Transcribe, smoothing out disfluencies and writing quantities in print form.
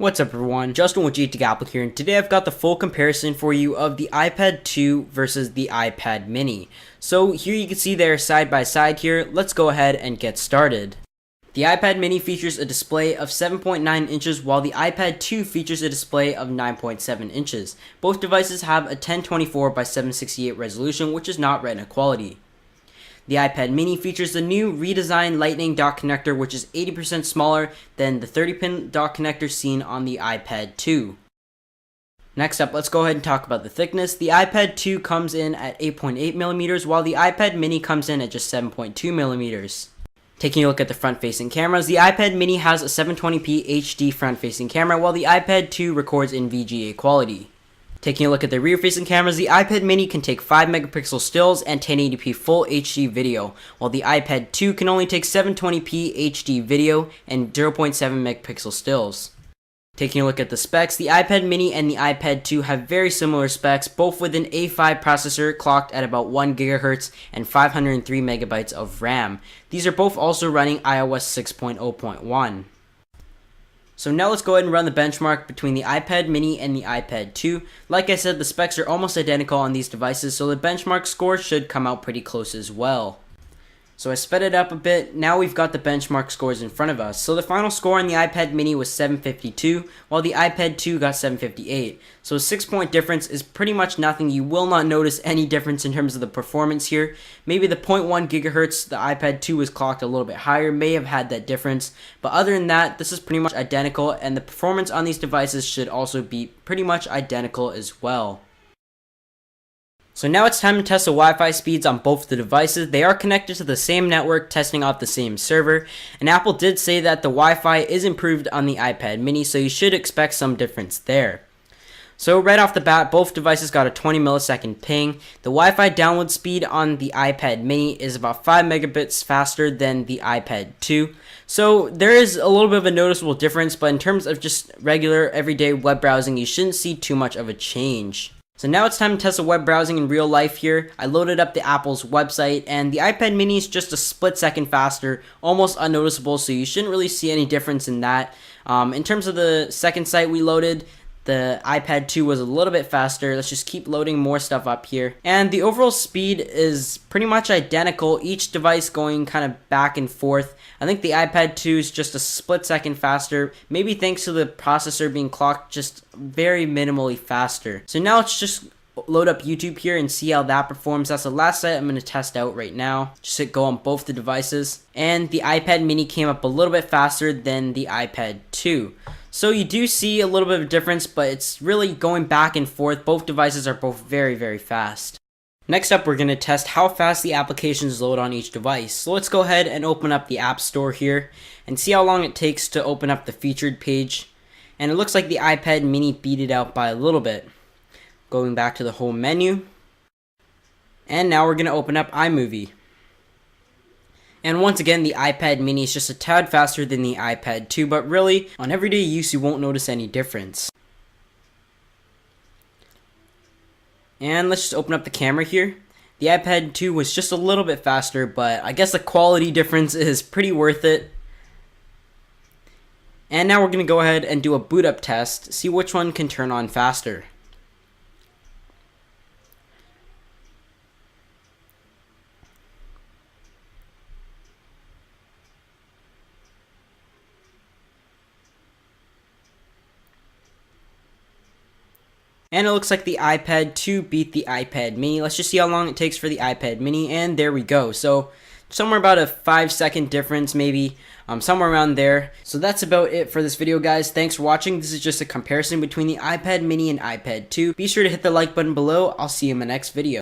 What's up everyone, Justin with GTech Apple here, and today I've got the full comparison for you of the iPad 2 versus the iPad mini. So here you can see they're side by side here. Let's go ahead and get started. The iPad mini features a display of 7.9 inches while the iPad 2 features a display of 9.7 inches. Both devices have a 1024 by 768 resolution, which is not Retina quality. The iPad mini features the new redesigned Lightning dock connector, which is 80% smaller than the 30-pin dock connector seen on the iPad 2. Next up, let's go ahead and talk about the thickness. The iPad 2 comes in at 8.8mm, while the iPad mini comes in at just 7.2mm. Taking a look at the front-facing cameras, the iPad mini has a 720p HD front-facing camera, while the iPad 2 records in VGA quality. Taking a look at the rear-facing cameras, the iPad mini can take 5MP stills and 1080p full HD video, while the iPad 2 can only take 720p HD video and 0.7MP stills. Taking a look at the specs, the iPad mini and the iPad 2 have very similar specs, both with an A5 processor clocked at about 1GHz and 503MB of RAM. These are both also running iOS 6.0.1. So now let's go ahead and run the benchmark between the iPad mini and the iPad 2. Like I said, the specs are almost identical on these devices, so the benchmark score should come out pretty close as well. So I sped it up a bit. Now we've got the benchmark scores in front of us. So the final score on the iPad mini was 752, while the iPad 2 got 758. So a 6-point difference is pretty much nothing. You will not notice any difference in terms of the performance here. Maybe the 0.1 gigahertz the iPad 2 was clocked a little bit higher may have had that difference. But other than that, this is pretty much identical, and the performance on these devices should also be pretty much identical as well. So now it's time to test the Wi-Fi speeds on both the devices. They are connected to the same network, testing off the same server, and Apple did say that the Wi-Fi is improved on the iPad mini, so you should expect some difference there. So right off the bat, both devices got a 20 millisecond ping. The Wi-Fi download speed on the iPad mini is about 5 megabits faster than the iPad 2. So there is a little bit of a noticeable difference, but in terms of just regular everyday web browsing, you shouldn't see too much of a change. So now it's time to test the web browsing in real life here. I loaded up the Apple's website, and the iPad mini is just a split second faster, almost unnoticeable, so you shouldn't really see any difference in that. In terms of the second site we loaded, the iPad 2 was a little bit faster. Let's just keep loading more stuff up here. And the overall speed is pretty much identical, each device going kind of back and forth. I think the iPad 2 is just a split second faster, maybe thanks to the processor being clocked just very minimally faster. So now let's just load up YouTube here and see how that performs. That's the last site I'm going to test out right now. Just hit go on both the devices. And the iPad mini came up a little bit faster than the iPad 2. So you do see a little bit of a difference, but it's really going back and forth. Both devices are both very, very fast. Next up, we're going to test how fast the applications load on each device. So let's go ahead and open up the App Store here and see how long it takes to open up the featured page. And it looks like the iPad mini beat it out by a little bit. Going back to the home menu. And now we're going to open up iMovie. And once again, the iPad mini is just a tad faster than the iPad 2, but really, on everyday use, you won't notice any difference. And let's just open up the camera here. The iPad 2 was just a little bit faster, but I guess the quality difference is pretty worth it. And now we're going to go ahead and do a boot up test, see which one can turn on faster. And it looks like the iPad 2 beat the iPad mini. Let's just see how long it takes for the iPad mini, and there we go. So somewhere about a 5-second difference, maybe somewhere around there. So that's about it for this video, guys. Thanks for watching. This is just a comparison between the iPad mini and iPad 2. Be sure to hit the like button below. I'll see you in my next video.